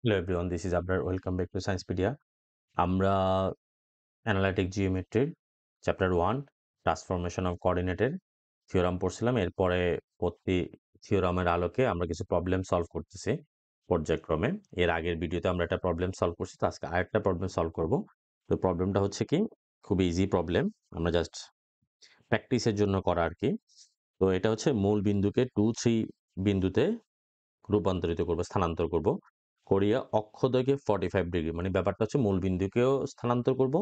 Hello everyone, this is Abrar. Welcome back to Sciencepedia. আমরা analytic জিওমেট্রির chapter 1 transformation of কোঅর্ডিনেটের theorem পড়ছিলাম। এরপরে প্রতি থিওরামের আলোকে আমরা কিছু প্রবলেম সলভ করতেছি পর্যায়ক্রমে। এর আগের ভিডিওতে আমরা একটা প্রবলেম সলভ করছি, তো আজকে আরেকটা প্রবলেম সলভ করব। তো প্রবলেমটা হচ্ছে কি, খুবই ইজি প্রবলেম, আমরা জাস্ট প্র্যাকটিসের জন্য করা আর কি। তো এটা হচ্ছে মূল বিন্দুকে 2-3 বিন্দুতে রূপান্তরিত করব, স্থানান্তর করব। করিয়া অক্ষদৈর্ঘ্যে 45 ডিগ্রি, মানে ব্যাপারটা হচ্ছে মূল বিন্দুকেও স্থানান্তর করব,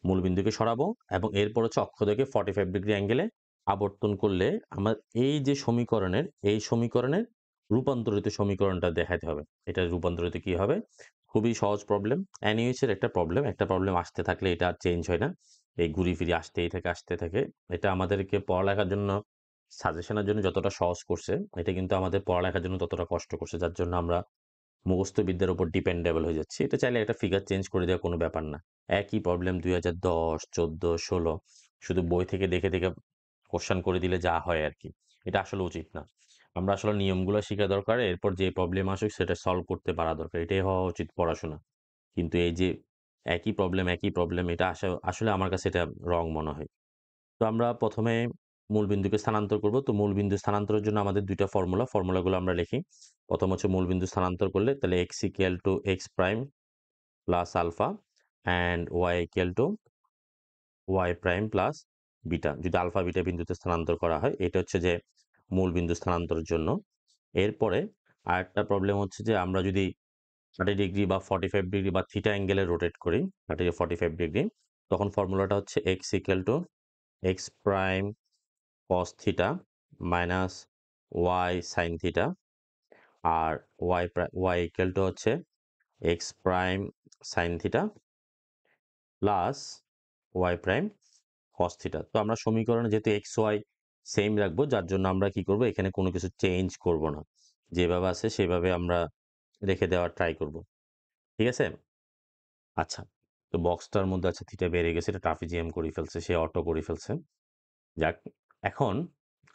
মূল বিন্দুকে সরাবো এবং এরপর হচ্ছে অক্ষদৈর্ঘ্যে 45 ডিগ্রি অ্যাঙ্গেলে আবর্তন করলে আমার এই যে সমীকরণের রূপান্তরিত সমীকরণটা দেখাতে হবে। এটা রূপান্তরিত কি হবে? খুবই সহজ প্রবলেম, NUH এর একটা প্রবলেম আসতে থাকলে এটা আর চেঞ্জ হয় না, এই ঘুরি ফিরি আসতে থাকে। এটা আমাদেরকে পড়ালেখার জন্য, সাজেশনের জন্য যতটা সহজ করছে, এটা কিন্তু আমাদের পড়ালেখার জন্য ততটা কষ্ট করছে, যার জন্য আমরা মুখস্থ বিদ্যার উপর ডিপেন্ডেবল হয়ে যাচ্ছি। এটা চাইলে একটা ফিগার চেঞ্জ করে দেওয়া কোনো ব্যাপার না। একই প্রবলেম 2010, 14, 16 শুধু বই থেকে দেখে দেখে কোশ্চেন করে দিলে যা হয় আর কি, এটা আসলে উচিত না। আমরা আসলে নিয়মগুলো শেখা দরকার, এরপর যে প্রবলেম আসুক সেটা সলভ করতে পারা দরকার, এটাই হওয়া উচিত পড়াশোনা। কিন্তু এই যে একই প্রবলেম, এটা আসলে আমার কাছে এটা রং মনে হয়। তো আমরা প্রথমে মূলবিন্দুকে স্থানান্তর করব। তো মূলবিন্দু স্থানান্তরের জন্য আমাদের দুইটা ফর্মুলাগুলো আমরা লিখি। প্রথম হচ্ছে মূলবিন্দু স্থানান্তর করলে তাহলে x equal to x prime plus alpha and y equal to y prime plus beta, যদি আলফা বিটা বিন্দুতে স্থানান্তর করা হয়। এটা হচ্ছে যে মূলবিন্দু স্থানান্তরের জন্য। এরপরে আরেকটা প্রবলেম হচ্ছে যে আমরা যদি 30 ডিগ্রি বা 45 ডিগ্রি বা থিটা অ্যাঙ্গেলে রোটেট করি, 45 ডিগ্রি, তখন ফর্মুলাটা হচ্ছে x equal to x prime cos theta minus y sine theta, আর ওয়াই ইকুয়াল টু হচ্ছে x prime sine theta plus y prime cos theta. তো আমরা সমীকরণে যেহেতু এক্স ওয়াই সেম রাখবো, যার জন্য আমরা কি করব, এখানে কোনো কিছু চেঞ্জ করব না, যেভাবে আছে সেভাবে আমরা রেখে দেওয়ার ট্রাই করব। ঠিক আছে? আচ্ছা, তো বক্সটার মধ্যে আছে থিটা বেড়ে গেছে, এটা ট্রাপিজিয়াম করে ফেলছে, সে অটো করে ফেলছে। যাক, এখন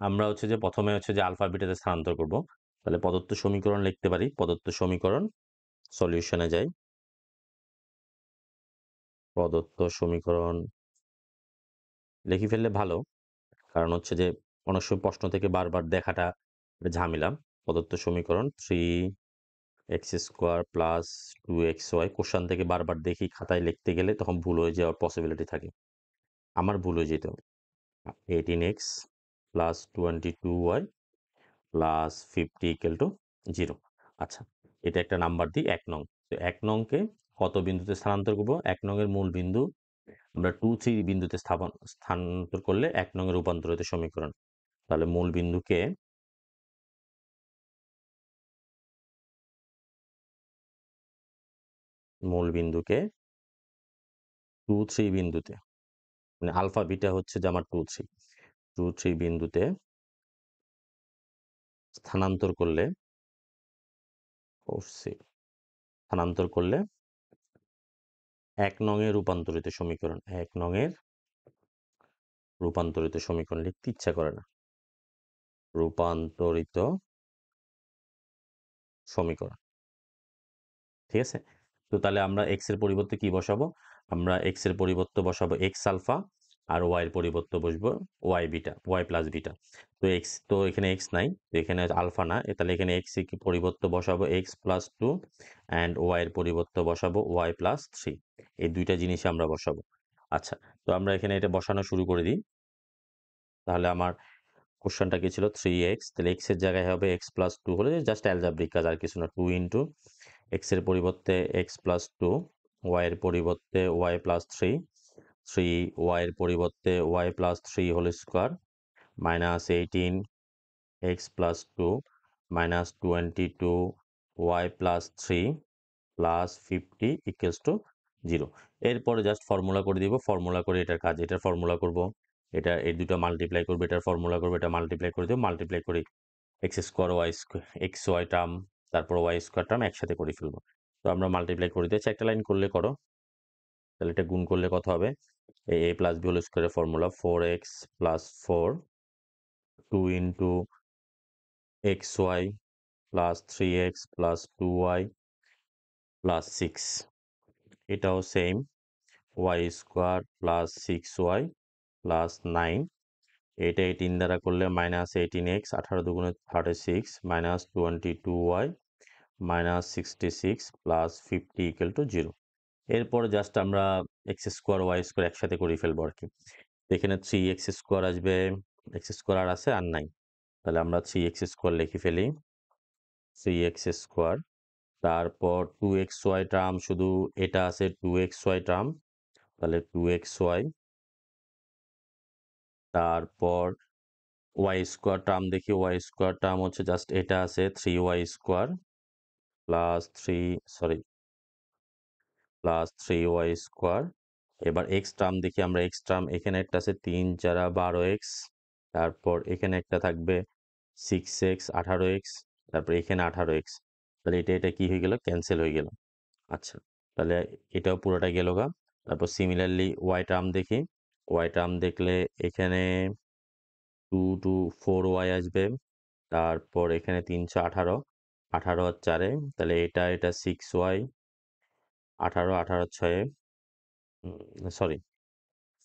আমরা হচ্ছে যে প্রথমে হচ্ছে যে আলফা বিটাতে স্থানান্তর করব। তাহলে প্রদত্ত সমীকরণ লিখতে পারি। প্রদত্ত সমীকরণ, সলিউশনে যাই। প্রদত্ত সমীকরণ লিখে ফেললে ভালো, কারণ হচ্ছে যে অনেক সময় প্রশ্ন থেকে বারবার দেখাটা একটা ঝামেলা। প্রদত্ত সমীকরণ 3x² প্লাস 2xy, কোশ্চান থেকে বারবার দেখি খাতায় লিখতে গেলে তখন ভুল হয়ে যাওয়ার পসিবিলিটি থাকে, আমার ভুল হয়ে যেত। 18x plus 22y plus 50 equal to 0। আচ্ছা, এটা একটা নাম্বার দিই 1 নং। তো 1 নংকে কত বিন্দুতে স্থানান্তর করব? 1 নং এর মূল বিন্দু আমরা 2-3 বিন্দুতে স্থানান্তর করলে 1 নং এর রূপান্তরিত সমীকরণ। তাহলে মূল বিন্দুকে 2-3 বিন্দুতে, মানে আলফা বিটা হচ্ছে যে আমার 2-3 বিন্দুতে স্থানান্তর করলে করছি স্থানান্তর করলে 1 নং এর রূপান্তরিত সমীকরণ, 1 নং এর রূপান্তরিত সমীকরণ লিখতে ইচ্ছা করে না, রূপান্তরিত সমীকরণ। ঠিক আছে? তো তাহলে আমরা x এর পরিবর্তে কি বসাবো? আমরা x এর পরিবর্তে বসাবো x আলফা, আর y এর পরিবর্তে বসবো y beta, y plus beta. তো x, তো এখানে x নাই, তো এখানে আলফা না, তাহলে এখানে x এর পরিবর্তে বসাবো x প্লাস 2 অ্যান্ড y এর পরিবর্তে বসাবো y প্লাস 3। এই দুইটা জিনিস আমরা বসাবো। আচ্ছা, তো আমরা এখানে এটা বসানো শুরু করে দিই। তাহলে আমার কোশ্চেনটা কি ছিল? 3x, তাহলে x এর জায়গায় হবে x প্লাস 2, হলে জাস্ট অ্যালজাব্রিক কাজ, আর কিছু না। 2 ইন্টু x এর পরিবর্তে x প্লাস 2, y এর পরিবর্তে y প্লাস 3, 3y এর পরিবর্তে y plus 3 whole square minus 18 x plus 2 minus 22 y plus 3 plus 50 equals to 0। এরপরে জাস্ট ফর্মুলা করে দিব, ফর্মুলা করে এটার কাজ, এটার ফর্মুলা করব, এটা এই দুটো মাল্টিপ্লাই করবে, এটার ফর্মুলা করবে, এটা মাল্টিপ্লাই করে দেবো, মাল্টিপ্লাই করে x square y square, x y term, তারপর ওয়াই স্কোয়ার টার্ম একসাথে করে ফেলবো। তো আমরা মাল্টিপ্লাই করে দিয়েছি, একটা লাইন করলে করো, তাহলে এটা গুণ করলে কত হবে? এ প্লাস বি হোল স্কোয়ারের formula 4x plus 4, 2 into x y plus 3x plus 2y plus 6, এটাও same, y square plus 6y plus 9, এটা 18 দ্বারা করলে মাইনাস 18x, 18 দুগুণে 36 minus 22y minus 66 plus 50 equal to 0। এরপরে জাস্ট আমরা এক্স স্কোয়ার ওয়াই স্কোয়ার একসাথে করে ফেলবো আর কি। এখানে 3x স্কোয়ার আসবে, এক্স স্কোয়ার আর আছে আর নাই, তাহলে আমরা 3x স্কোয়ার লিখে ফেলি, 3x স্কোয়ার, তারপর 2xy টার্ম, শুধু এটা আছে 2xy টার্ম, তাহলে 2xy, তারপর ওয়াই স্কোয়ার টার্ম দেখি, ওয়াই স্কোয়ার টার্ম হচ্ছে জাস্ট এটা আছে 3y square plus 3y square. এবার এক্স টার্ম দেখি আমরা, এক্স টার্ম এখানে একটা আছে 3 4 12x, তারপর এখানে একটা থাকবে 6x 18x, তারপর এখানে 18x, তাহলে এটা কি হয়ে গেল, ক্যান্সেল হয়ে গেল। আচ্ছা, তাহলে এটাও পুরোটা গেল গা। তারপর সিমিলারলি ওয়াই টার্ম দেখি, ওয়াই টার্ম দেখলে এখানে 2 4y আসবে, তারপর এখানে 3 18, 18 আর 4, তাহলে এটা 6y, 18 18 6, sorry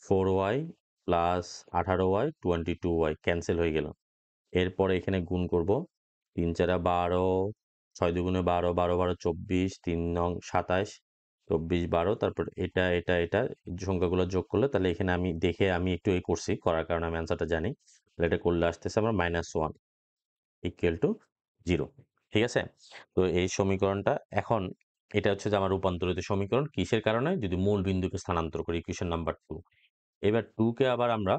4y plus 18y 22y cancel হয়ে গেল। এরপরে এখানে গুণ করব, 3 4 12, 6 দুগুণে 12, 12 12 24, 3 নং 27, 24 12, তারপর এটা সংখ্যাগুলো যোগ করলে, তাহলে এখানে আমি দেখে আমি একটু করছি, করার কারণে আমি অ্যান্সারটা জানি, তাহলে এটা করলে আসতেছে আমার -1 ইকুয়াল টু 0। ঠিক আছে, তো এই সমীকরণটা এখন, এটা হচ্ছে যে আমার রূপান্তরিত সমীকরণ, কিসের কারণে, যদি মূল বিন্দুকে স্থানান্তর করি, ইকুয়েশন নাম্বার 2। এবার 2 কে আবার আমরা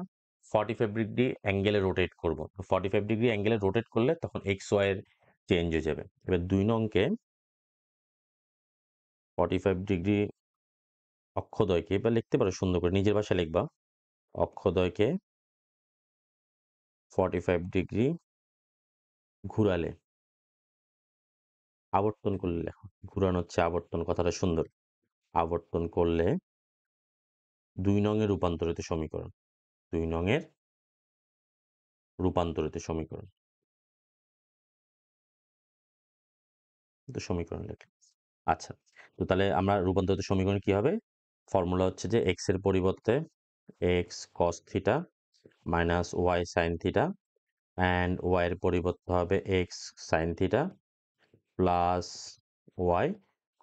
45 ডিগ্রি অ্যাঙ্গেলে রোটেট করব। তো 45 ডিগ্রি অ্যাঙ্গেলে রোটেট করলে তখন এক্স ওয়াই এর চেঞ্জ হয়ে যাবে। এবার 2 নংকে 45 ডিগ্রি অক্ষদ্বয়কে, এবার লিখতে পারো সুন্দর করে, নিজের ভাষায় লিখবা, অক্ষদ্বয়কে 45 ডিগ্রি ঘুরালে, আবর্তন করলে লেখো, ঘুরানো হচ্ছে আবর্তন, কথাটা সুন্দর, আবর্তন করলে 2 নংয়ের রূপান্তরিত সমীকরণ, 2 নংয়ের রূপান্তরিত সমীকরণ, তো সমীকরণ লেখা। আচ্ছা, তো তাহলে আমরা রূপান্তরিত সমীকরণ কি হবে, ফর্মুলা হচ্ছে যে এক্স এর পরিবর্তে x cos theta minus y sine theta, and y এর পরিবর্তে হবে x sine theta plus y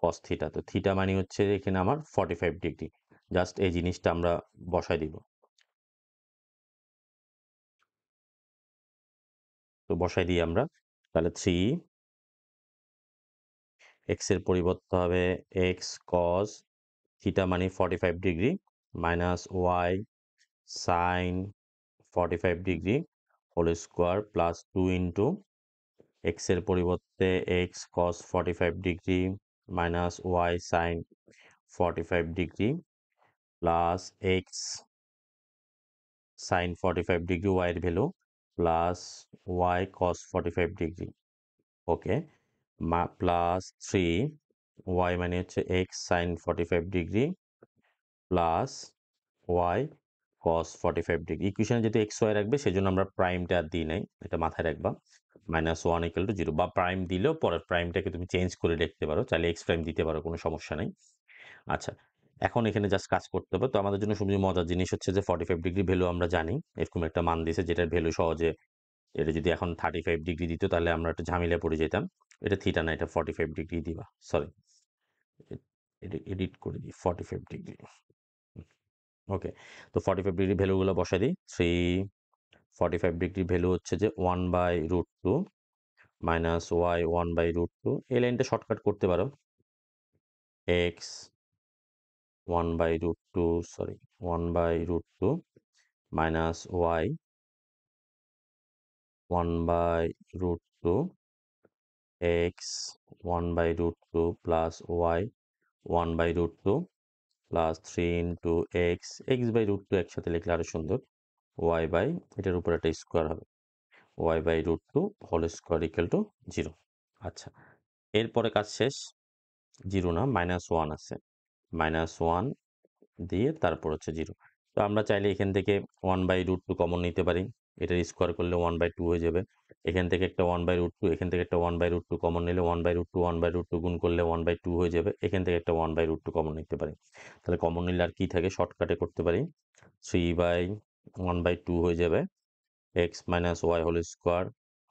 cos theta. তো থিটা মানে হচ্ছে এখানে আমার 45 ডিগ্রি, জাস্ট এই জিনিসটা আমরা বসাই দিব। তো বসাই দিই আমরা, তাহলে 3 এক্স এর পরিবর্তে হবে এক্স কস থিটা মানে 45 degree minus y sine 45 degree whole square plus 2 into x এর পরিবর্তে x cos 45 degree minus y sine 45 degree plus x sine 45 degree y এর value plus y cos 45 degree, okay, plus 3 y মানে হচ্ছে x sine 45 degree plus y cos 45 degree. ইকুয়েশনে যেহেতু x Y রাখবে সেজন্য আমরা প্রাইমটা আর দিই নাই, এটা মাথায় রাখবা, -1 ইকুয়াল টু 0, বা প্রাইম দিলেও পরের প্রাইমটাকে তুমি চেঞ্জ করে লিখতে পারো, চাইলে এক্স প্রাইম দিতে পারো, কোনো সমস্যা নেই। আচ্ছা, এখন এখানে জাস্ট কাজ করতে হবে। তো আমাদের জন্য সবচেয়ে মজার জিনিস হচ্ছে যে 45 ডিগ্রি ভ্যালু আমরা জানি, এরকম একটা মান দিয়েছে যেটার ভ্যালু সহজে, এটা যদি এখন 35 ডিগ্রি দিত তাহলে আমরা একটা ঝামেলায় পড়ে যেতাম। এটা থিটা না, এটা 45 ডিগ্রি দিবা, সরি এডিট করে দিই 45 ডিগ্রি, ওকে। তো 45 ডিগ্রি ভ্যালুগুলো বসাই দিই, 45 ডিগ্রি ভ্যালু হচ্ছে যে 1/√2 মাইনাস ওয়াই 1/√2, এই লাইনটা শর্টকাট করতে পারো, x 1/√2, sorry 1/√2 minus y 1/√2 x 1/√2 plus y 1/√2 plus 3 into x by একসাথে লিখলে আরো সুন্দর, ওয়াই বাই, এটার উপর একটা স্কোয়ার হবে, y/√2 whole square equal two 0। আচ্ছা, এরপরে কাজ শেষ, 0 না -1 আছে, -1 দিয়ে তারপর হচ্ছে 0। তো আমরা চাইলে এখান থেকে 1/√2 কমন নিতে পারি, এটার স্কোয়ার করলে 1/2 হয়ে যাবে, এখান থেকে একটা 1/√2, এখান থেকে একটা 1/√2 কমন নিলে 1/√2, 1/√2 গুণ করলে 1/2 হয়ে যাবে। এখান থেকে একটা 1/√2 কমন নিতে পারি। তাহলে কমন নিলে আর কি থাকে? শর্টকাটে করতে পারি। 3/1/2 হয়ে যাবে। x minus y whole square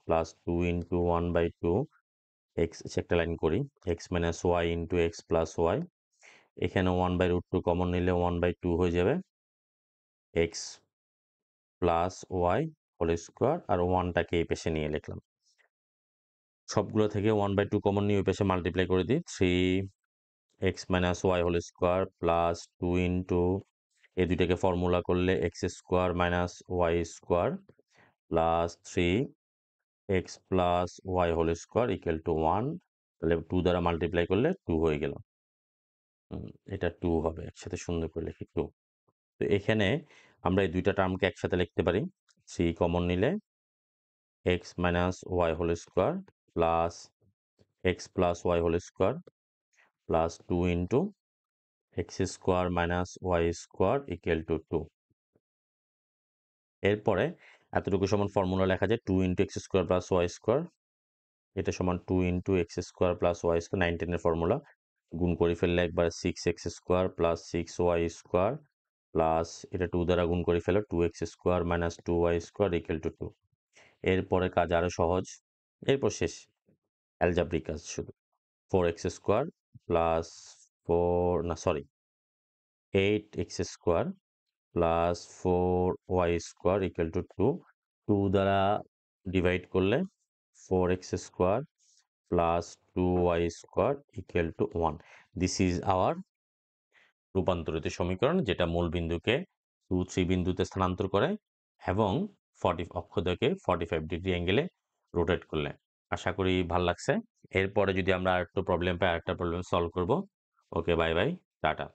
plus 2 into 1/2 x, একটা লাইন করি, x minus y into x plus y. এখানে 1/√2 কমন নিলে 1/2 হয়ে যাবে। X plus y whole square আর ওয়ানটাকে এই পেশে নিয়ে লিখলাম। সবগুলো থেকে 1/2 কমন নিয়ে ওই পাশে মাল্টিপ্লাই করে দিই। 3x minus y whole square plus 2 into এই দুইটাকে ফর্মুলা করলে x square minus y square plus 3x plus y whole square equal to 1। তাহলে 2 দ্বারা মাল্টিপ্লাই করলে 2 হয়ে গেল। এটা 2 হবে, একসাথে সুন্দর করে লিখি 2। তো এখানে আমরা এই দুইটা টার্মকে একসাথে লিখতে পারি। 3 কমন নিলে x minus y whole square plus x plus y whole square plus 2 into x square minus y square equal to 2। এরপরে এতটুকু সমান ফর্মুলা লেখা যায় 2 into x square plus y square, এটা সমান 2 into x square plus y square, 9 এর formula গুণ করে ফেললে একবার 6x square plus 6y square plus এটা 2 দ্বারা গুণ করে ফেলো 2x square minus 2y square equal to 2। এরপরে কাজ আরো সহজ, এরপর শেষ, অ্যালজাব্রিক কাজ শুধু। 4x স্কোয়ার প্লাস 4 না sorry 8x square plus 4y square equal to 2। 2 দ্বারা ডিভাইড করলে 4x square plus 2y square equal to 1। This is our রূপান্তরিত সমীকরণ, যেটা মূল বিন্দুকে 2, 3 বিন্দুতে স্থানান্তর করে এবং 40 অক্ষদ্বয়কে 45 ডিগ্রি অ্যাঙ্গেলে রোটেট করলে। আশা করি ভাল লাগছে। এরপরে যদি আমরা আরেকটু প্রবলেম পাই, আরেকটা প্রবলেম সলভ করব। ওকে, বাই বাই, টাটা।